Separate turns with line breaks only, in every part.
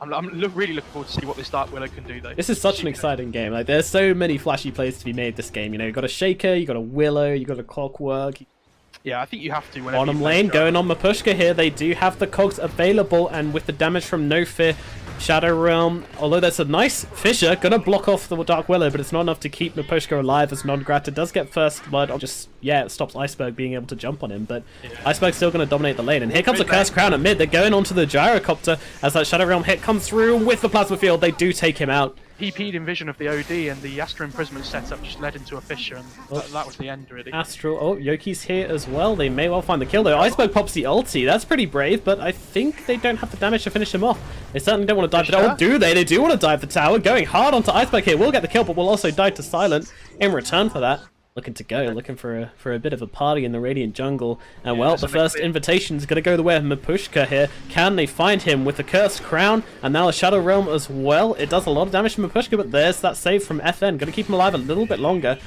really looking forward to see what this Dark Willow can do, though.
This is such an exciting game. Like, there's so many flashy plays to be made this game. You know, you've got a Shaker, you've got a Willow, you've got a Clockwork.
Yeah, I think you have to.
Bottom lane, going on Mapushka here. They do have the cogs available, and with the damage from No Fear, Shadow Realm, although that's a nice fissure, gonna block off the Dark Willow, but it's not enough to keep Mapushka alive as Non-Grata does get first blood. It stops Iceberg being able to jump on him, but Iceberg's still gonna dominate the lane. And here comes a Cursed Crown at mid. They're going onto the Gyrocopter as that Shadow Realm hit comes through with the Plasma Field. They do take him out.
PP'd Invision of the OD, and the Astral Imprisonment setup just led into a fissure, and that was the end, really.
Astral, Yoki's here as well. They may well find the kill, though. Iceberg pops the ulti. That's pretty brave, but I think they don't have the damage to finish him off. They certainly don't want to dive the tower. Oh, do they? They do want to dive the tower. Going hard onto Iceberg here. Will get the kill, but will also die to Silent in return for that. Looking to go, looking for a bit of a party in the Radiant jungle. And well, the first invitation is going to go the way of Mapushka here. Can they find him with the Cursed Crown? And now a Shadow Realm as well. It does a lot of damage to Mapushka, but there's that save from FN. Going to keep him alive a little bit longer.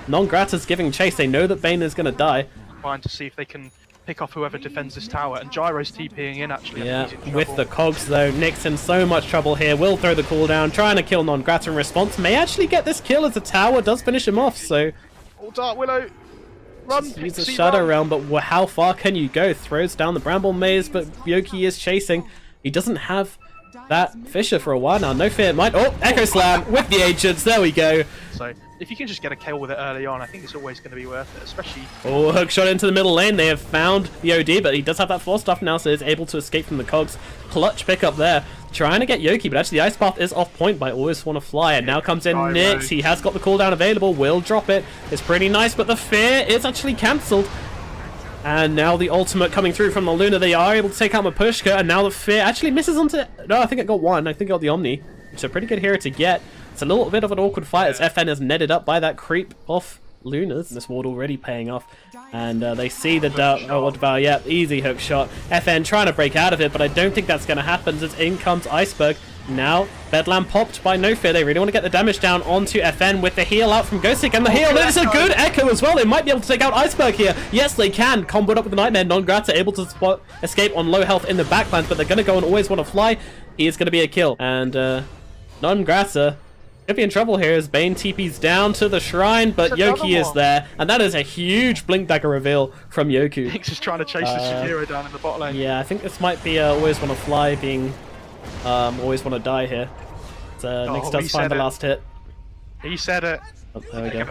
Non-Grata's giving chase. They know that Bane is going to die.
Trying to see if they can pick off whoever defends this tower. And Gyro's TPing in, actually.
Yeah, with the cogs, though. Nick's in so much trouble here. Will throw the cooldown. Trying to kill Non-Grata in response. May actually get this kill as the tower does finish him off, so...
Oh, Dark Willow, run!
Use a Shadow Realm, but how far can you go? Throws down the Bramble Maze, but Yoki is chasing. He doesn't have that fissure for a while now. No Fear might... Oh, Echo Slam with the Ancients. There we go.
So, if you can just get a kill with it early on, I think it's always going to be worth it, especially...
Oh, hook shot into the middle lane. They have found the OD, but he does have that Force Stuff now, so he's able to escape from the cogs. Clutch pickup there. Trying to get Yoki, but actually the Ice Path is off point by Always Want to Fly. And now comes in Nyx. He has got the cooldown available. Will drop it. It's pretty nice, but the Fear is actually cancelled. And now the ultimate coming through from the Luna. They are able to take out Mapushka, and now the Fear actually misses onto... No, I think it got one. I think it got the Omni. It's a pretty good hero to get. It's a little bit of an awkward fight as FN is netted up by that creep off Lunas. This ward already paying off. And they see the Devour. Yeah, easy hook shot. FN trying to break out of it, but I don't think that's going to happen as in comes Iceberg. Now, Bedlam popped by No Fear. They really want to get the damage down onto FN with the heal out from Ghostic. And the heal is a good echo as well. They might be able to take out Iceberg here. Yes, they can. Comboed up with the Nightmare. Non-Grata able to escape on low health in the backlands, but they're going to go and Always Want to Fly. He is going to be a kill. And Non-Grata could be in trouble here as Bane TP's down to the shrine, but Yoki is there. And that is a huge Blink Dagger reveal from Yoku.
Nick's just trying to chase the Shakiro down in the bot lane.
Yeah, I think this might be Always Want to Fly being... Always Want to Die here. So Nyx does find the last hit.
He said it.
Oh, there we go.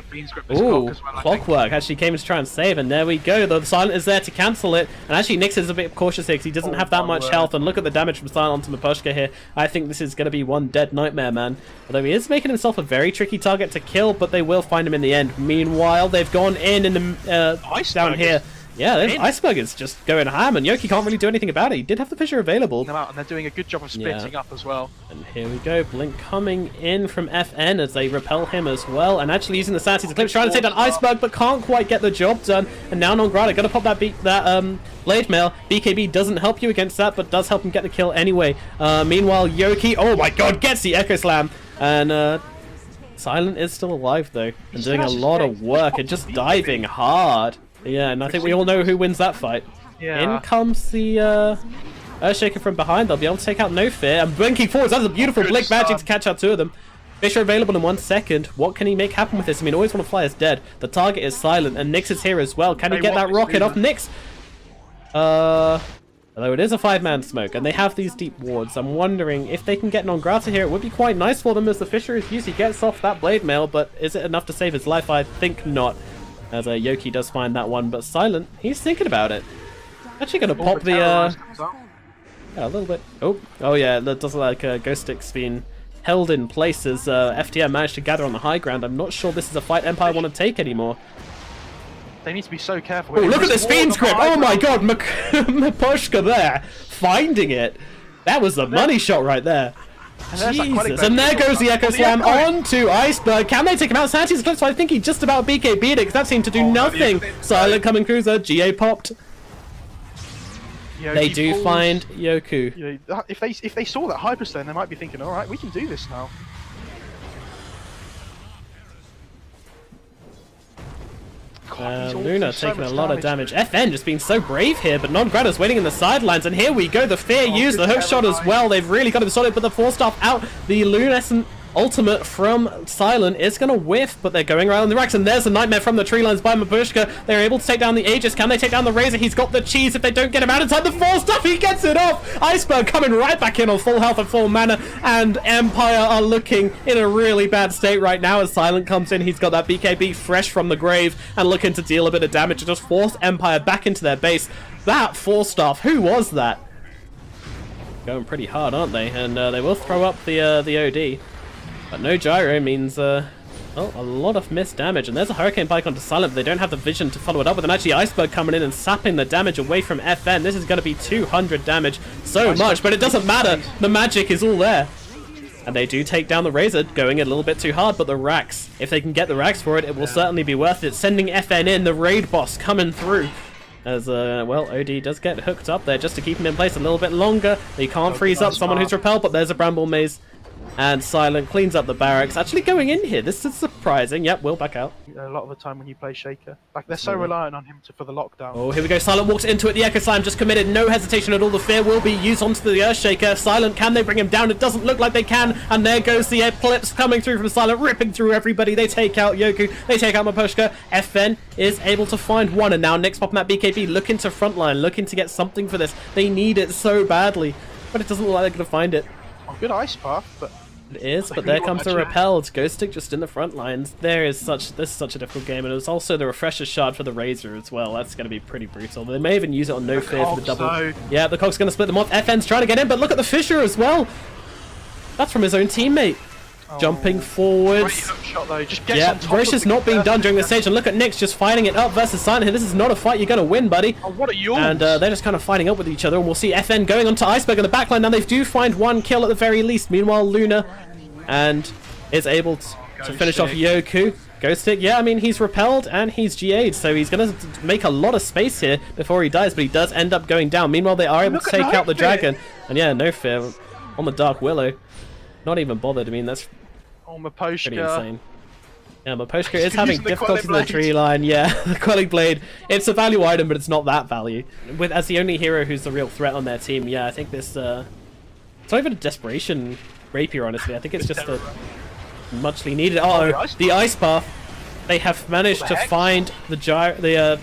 Ooh, Clockwork actually came to try and save, and there we go. The Silent is there to cancel it, and actually Nyx is a bit cautious here because he doesn't have that much health, and look at the damage from Silent onto Mapushka here. I think this is going to be one dead Nightmare, man. Although he is making himself a very tricky target to kill, but they will find him in the end. Meanwhile, they've gone in the down here. Yeah, Iceberg is just going ham, and Yoki can't really do anything about it. He did have the fissure available.
And they're doing a good job of splitting up as well.
And here we go, Blink coming in from FN as they repel him as well, and actually using the Sanity's Eclipse, trying to take down Iceberg, but can't quite get the job done. And now Non-Grata gonna pop that Blade Mail. BKB doesn't help you against that, but does help him get the kill anyway. Meanwhile, Yoki, oh my god, gets the Echo Slam, and Silent is still alive though, and doing a lot of work and just diving hard. Yeah, and I think we all know who wins that fight.
Yeah.
In comes the Earthshaker from behind. They'll be able to take out No Fear. And blinking forwards. That is a beautiful Blink magic to catch out two of them. Fissure available in 1 second. What can he make happen with this? I mean, Always Want to Fly is dead. The target is Silent, and Nyx is here as well. Can he get that rocket off Nyx? Although it is a 5-man smoke, and they have these deep wards. I'm wondering if they can get Non-Grata here. It would be quite nice for them as the Fissure is used. He gets off that Blade Mail, but is it enough to save his life? I think not. As Yoki does find that one, but Silent, he's thinking about it. Actually going to pop the... yeah, a little bit. Oh yeah, that does like Ghost Stick's been held in place as FTM managed to gather on the high ground. I'm not sure this is a fight Empire want to take anymore.
They need to be so careful.
Oh, look at this Fiend's Grip! Oh my god, Mapushka there, finding it. That was the money shot right there. Jesus, and there goes the Echo Slam onto Iceberg. Can they take him out? Sanity's Eclipse, I think he just about BKB'd it because that seemed to do nothing. Silent coming cruiser, GA popped. They do find Yoku.
Yeah, if they saw that Hyperstone, they might be thinking, alright, we can do this now.
Luna taking a lot of damage. FN just being so brave here, but Non-Grata's waiting in the sidelines, and here we go. The Fear used the hook shot as well. They've really got him solid, but the 4-star out. The Lunescent ultimate from Silent is going to whiff, but they're going around the racks, and there's a nightmare from the tree lines by Mabushka. They're able to take down the Aegis. Can they take down the Razor? He's got the cheese. If they don't get him out inside the 4-star, he gets it off. Iceberg coming right back in on full health and full mana, and Empire are looking in a really bad state right now as Silent comes in. He's got that BKB fresh from the grave and looking to deal a bit of damage to just force Empire back into their base. That 4-star, who was that? Going pretty hard, aren't they? And they will throw up the OD. But no gyro means, well, a lot of missed damage. And there's a Hurricane Pike onto Silent, but they don't have the vision to follow it up with. And actually, Iceberg coming in and sapping the damage away from FN. This is going to be 200 damage. So much, but it doesn't matter. The magic is all there. And they do take down the Razor, going a little bit too hard. But the racks, if they can get the racks for it, it will certainly be worth it. Sending FN in, the raid boss coming through. As, well, OD does get hooked up there just to keep him in place a little bit longer. They can't freeze up someone who's repelled, but there's a Bramble Maze. And Silent cleans up the barracks. Actually going in here. This is surprising. Yep, Will back out.
A lot of the time when you play Shaker, like they're so reliant on him for the lockdown.
Oh, here we go. Silent walks into it. The Echo Slam just committed. No hesitation at all. The Fear will be used onto the Earthshaker. Silent, can they bring him down? It doesn't look like they can. And there goes the Eclipse coming through from Silent, ripping through everybody. They take out Yoku. They take out Mapushka. FN is able to find one. And now Nick's popping that BKB, looking to frontline, looking to get something for this. They need it so badly. But it doesn't look like they're going to find it.
Oh, good Ice Path, but...
It is, but there comes the repelled. Ghost Stick just in the front lines. This is such a difficult game, and it was also the refresher shard for the Razor as well. That's going to be pretty brutal. They may even use it on No Fear for the double. Yeah, the Cog's going to split them off. FN's trying to get in, but look at the Fissure as well. That's from his own teammate. Jumping forwards.
Shot, though. Just
Roche is not being done during the stage, and look at Nyx just fighting it up versus Silent here. This is not a fight you're going to win, buddy.
Oh, what are you?
And they're just kind of fighting up with each other, and we'll see FN going onto Iceberg in the backline. Now they do find one kill at the very least. Meanwhile, Luna and is able to finish off Yoku. Ghost Stick, yeah, I mean, he's repelled and he's GA'd, so he's going to make a lot of space here before he dies, but he does end up going down. Meanwhile, they are able to take out the dragon. And yeah, No Fear on the Dark Willow. Not even bothered. I mean, that's pretty insane. Yeah, Mapushka is having difficulties in the tree line. Yeah, the Quelling Blade. It's a value item, but it's not that value. With as the only hero who's the real threat on their team, yeah, I think this... it's not even a desperation rapier, honestly. I think it's just a muchly needed... Uh-oh, the Ice Path. They have managed to find the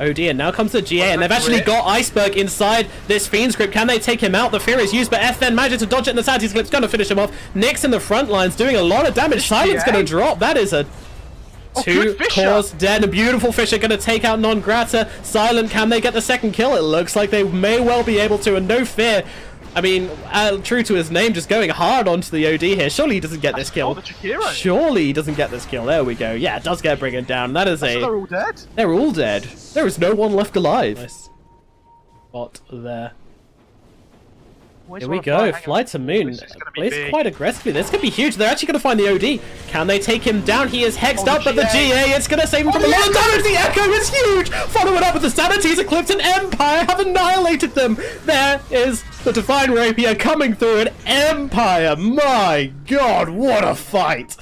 OD, and now comes the GA, and they've actually got Iceberg inside this Fiend's grip. Can they take him out? The Fear is used, but FN manages to dodge it, and the Santi's Clip's going to finish him off. Nyx in the front lines doing a lot of damage. Silent's going to drop. That is a... Two cores dead. A beautiful Fissure going to take out Non-Grata. Silent, can they get the second kill? It looks like they may well be able to, and No Fear... I mean, true to his name, just going hard onto the OD here. Surely he doesn't get this kill. Surely he doesn't get this kill. There we go. Yeah, it does get Brigand down. That is
they're all dead?
They're all dead. There is no one left alive. Nice spot there. Here we go. FlyToMoon plays quite aggressively. This could be huge. They're actually going to find the OD. Can they take him down? He is hexed up, but the GA, it's going to save him from a lot of damage. The Echo is huge. Follow it up with the Sanity's Eclipse, and Empire have annihilated them. There is the Divine Rapier coming through, and Empire, my god, what a fight.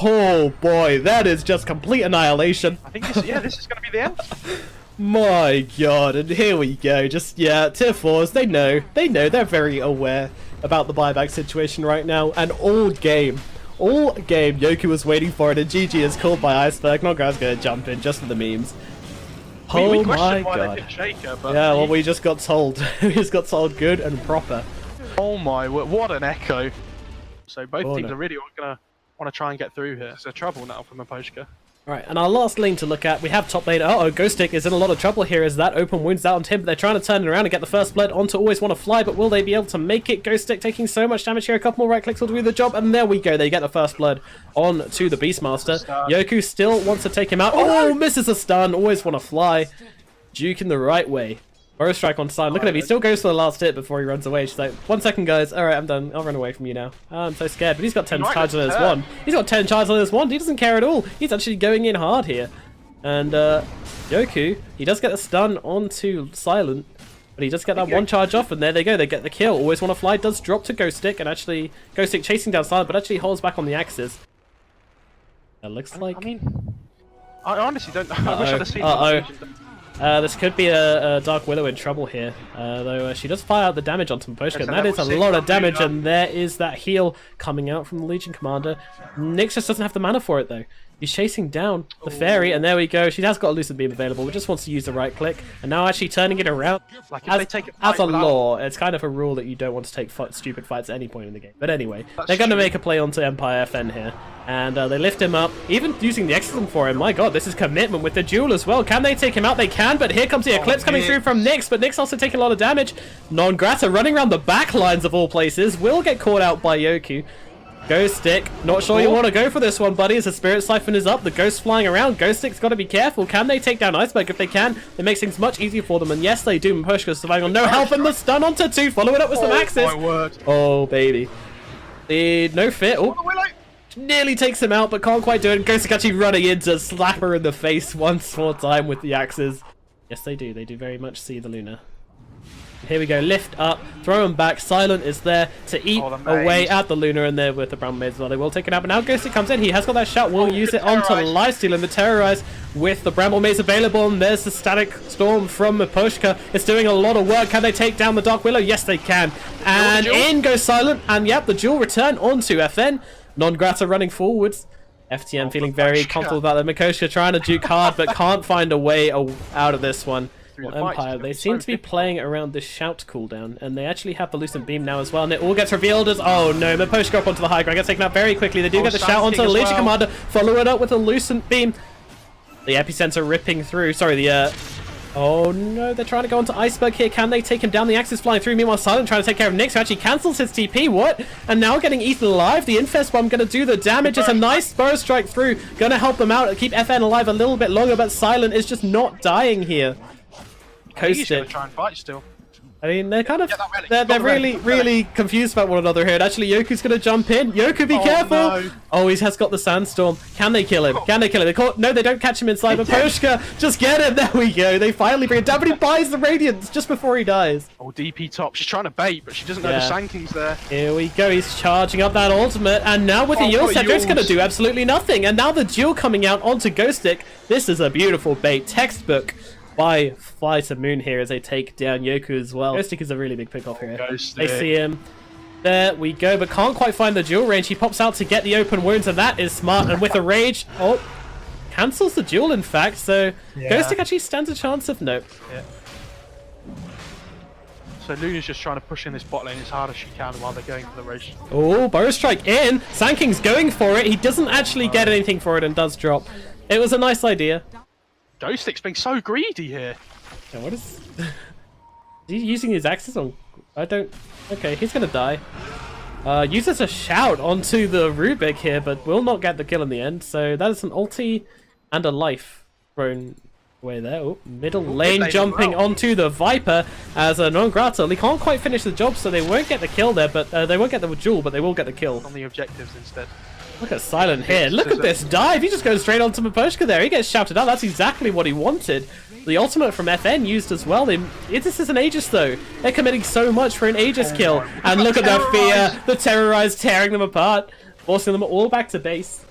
Oh boy, that is just complete annihilation.
I think this is going to be the end.
My god, and here we go. Just, yeah, tier 4s, they know, they're very aware about the buyback situation right now, and all game, Yoku was waiting for it, and GG is called by Iceberg. Non-Grata's gonna jump in just for the memes. Oh my god.
Shaker,
yeah, well, we just got told. We just got told good and proper.
Oh my, what an Echo. So both teams are really gonna want to try and get through here. It's a trouble now for Mapushka.
Right, and our last lane to look at, we have top lane. Uh-oh, Ghost Stick is in a lot of trouble here as that open wounds out onto him, but they're trying to turn it around and get the first blood onto Always Want to Fly, but will they be able to make it? Ghost Stick taking so much damage here, a couple more right clicks will do the job, and there we go, they get the first blood on to the Beastmaster. Yoku still wants to take him out. Oh, misses a stun, Always Want to Fly. Duke in the right way. Burrow Strike on side. Look at him, he still goes for the last hit before he runs away. She's like, 1 second guys, alright, I'm done. I'll run away from you now. Oh, I'm so scared, but he's got 10 charges on his wand. He's got 10 charges on his wand, he doesn't care at all. He's actually going in hard here. And Yoku, he does get the stun onto Silent, but he does get that one charge off, and there they go, they get the kill. Always Want to Fly does drop to Ghost Stick, and actually Ghost Stick chasing down Silent, but actually holds back on the axes. It looks like...
I mean, I honestly don't know. I wish I'd have seen
This could be a Dark Willow in trouble here, though she does fire out the damage onto Maposhka, and that is a lot of damage, and there is that heal coming out from the Legion Commander. Nyx just doesn't have the mana for it, though. He's chasing down the fairy, and there we go. She has got a Lucid Beam available, but just wants to use the right click, and now actually turning it around.
Like if they take it
as a law, it's kind of a rule that you don't want to take stupid fights at any point in the game. But anyway, they're going to make a play onto Empire FN here, and they lift him up, even using the Exorcism for him. My god, this is commitment with the duel as well. Can they take him out? They can, but here comes the Eclipse coming through from Nyx, but Nyx also taking a lot of damage. Non Grata running around the back lines of all places, will get caught out by Yoku. Ghost Stick, not sure you want to go for this one, buddy, as the Spirit Siphon is up, the Ghost flying around. Ghost Stick's got to be careful. Can they take down Iceberg? If they can, it makes things much easier for them, and yes, they do. Maposhka surviving on no health, and the stun onto 2, follow it up with some axes.
My word.
Oh, baby. The no fit. Oh, nearly takes him out, but can't quite do it. Ghost Stick actually running in to slap her in the face once more time with the axes. Yes, they do. They do very much see the Luna. Here we go, lift up, throw him back. Silent is there to eat away at the Luna, and there with the Brown Maids as well. They will take it out, but now Ghosty comes in. He has got that shout, will use it onto Lifesteal, and the Terrorize with the Bramble Maids available, and there's the Static Storm from Maposhka. It's doing a lot of work. Can they take down the Dark Willow? Yes, they can. And in goes Silent, and yep, the duel return onto FN. Non Grata running forwards. FTM feeling very comfortable about that. Maposhka trying to juke hard, but can't find a way out of this one. Well, Empire, they seem to be playing around this shout cooldown, and they actually have the Lucent Beam now as well, and it all gets revealed as, oh no, Maposhka up onto the high ground, gets taken out very quickly. They do get the shout onto the Legion Commander, follow it up with a Lucent Beam. The Epicenter ripping through, sorry, oh no, they're trying to go onto Iceberg here. Can they take him down? The axe is flying through. Meanwhile, Silent trying to take care of Nyx, who actually cancels his TP. What? And now getting eaten alive. The Infest Bomb going to do the damage. It's a nice Burrow Strike through. Going to help them out, keep FN alive a little bit longer, but Silent is just not dying here.
He's gonna try and fight still.
I mean, they're kind of, they're really confused about one another here. And actually, Yoku's gonna jump in. Yoku, be careful! No. Oh, he has got the Sandstorm. Can they kill him? Can they kill him? No, they don't catch him inside. Maposhka, just get him. There we go. They finally bring him down, but he buys the Radiance just before he dies.
Oh, DP top. She's trying to bait, but she doesn't know the Sanking's there.
Here we go. He's charging up that ultimate, and now with the Yule Scepter, it's gonna do absolutely nothing. And now the duel coming out onto Ghost Stick. This is a beautiful bait. Textbook by FlyToMoon here as they take down Yoku as well. Ghost Stick is a really big pick off here. They see him. There we go, but can't quite find the duel range. He pops out to get the open wounds, and that is smart. And with a rage, oh, cancels the duel in fact. So Ghost Stick actually stands a chance of nope.
So Luna's just trying to push in this bot lane as hard as she can while they're going for the rage.
Oh, Burrow Strike in. Sanking's going for it. He doesn't actually get anything for it and does drop. It was a nice idea.
Ghost Stick's being so greedy here.
Yeah, what is... is he using his axes on... I don't... Okay, he's gonna die. Uses a shout onto the Rubik here, but will not get the kill in the end. So that is an ulti and a life thrown away there. Oh, middle lane jumping onto the Viper as a non-grata. They can't quite finish the job, so they won't get the kill there, but they won't get the duel, but they will get the kill.
On the objectives instead.
Look at Silent here. Look at this dive. He just goes straight onto Maposhka there. He gets shouted out. That's exactly what he wanted. The ultimate from FN used as well. This is an Aegis though. They're committing so much for an Aegis kill. And look at that fear. The Terrorize tearing them apart. Forcing them all back to base.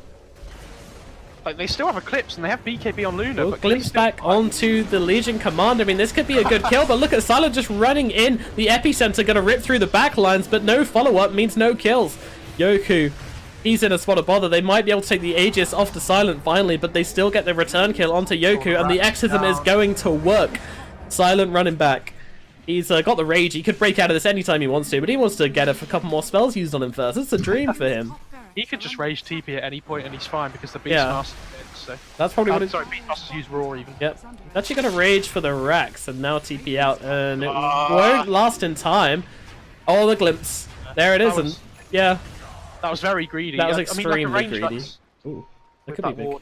Like, they still have Eclipse and they have BKB on Luna.
But glimpse back onto the Legion Commander. I mean, this could be a good kill, but look at Silent just running in. The Epicenter going to rip through the back lines, but no follow-up means no kills. Yoku, he's in a spot of bother. They might be able to take the Aegis off to Silent finally, but they still get the return kill onto Yoku, and the Exorcism is going to work. Silent running back. He's got the rage. He could break out of this anytime he wants to, but he wants to get a couple more spells used on him first. It's a dream for him.
He could just rage TP at any point and he's fine because the Beastmaster so.
That's probably what it's...
Sorry, Beastmaster's use Raw even.
Yep. He's actually going to rage for the racks and now TP out, and it won't last in time. Oh, the glimpse. There it is, and yeah.
That was very greedy.
That was extremely greedy. Ooh, that could be big.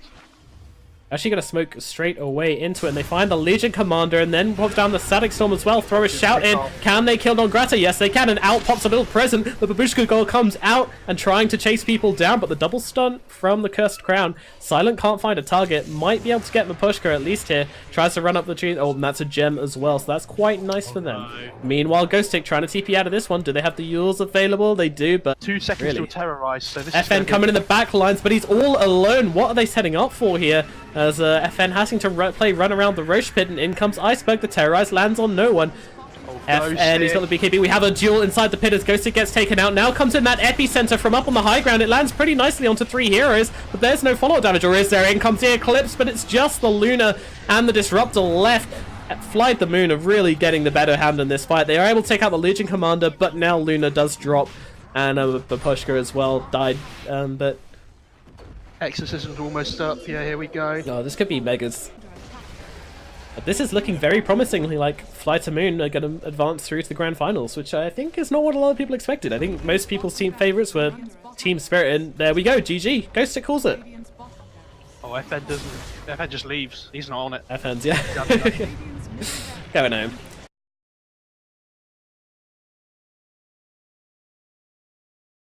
Actually going to smoke straight away into it, and they find the Legion Commander, and then pops down the Static Storm as well. Throw a shout in. Can they kill Non-Grata? Yes, they can, and out pops a little present. The Babushka Goal comes out and trying to chase people down, but the double stun from the Cursed Crown. Silent can't find a target. Might be able to get Maposhka at least here. Tries to run up the tree. Oh, and that's a gem as well, so that's quite nice for them. Meanwhile, Ghost Stick trying to TP out of this one. Do they have the Yules available? They do, but
2 seconds to terrorize. So this
FN coming in the back lines, but he's all alone. What are they setting up for here? as FN having to run around the Roche pit, and in comes Iceberg. The Terrorize lands on no one. FN, he's got the BKB. We have a duel inside the pit as Ghosted gets taken out. Now comes in that epicenter from up on the high ground. It lands pretty nicely onto 3 heroes, but there's no follow damage, or is there? In comes the Eclipse, but it's just the Luna and the Disruptor left. FlyToMoon are really getting the better hand in this fight. They are able to take out the Legion Commander, but now Luna does drop, and Babushka as well died, but...
Exorcism's almost up. Yeah, here we go.
Oh, this could be Megas. But this is looking very promisingly like FlyToMoon are going to advance through to the Grand Finals, which I think is not what a lot of people expected. I think most people's team favorites were Team Spirit, and there we go, GG. Ghosted calls it.
Oh, FN doesn't. FN just leaves. He's not on it.
FN's, yeah. Going home.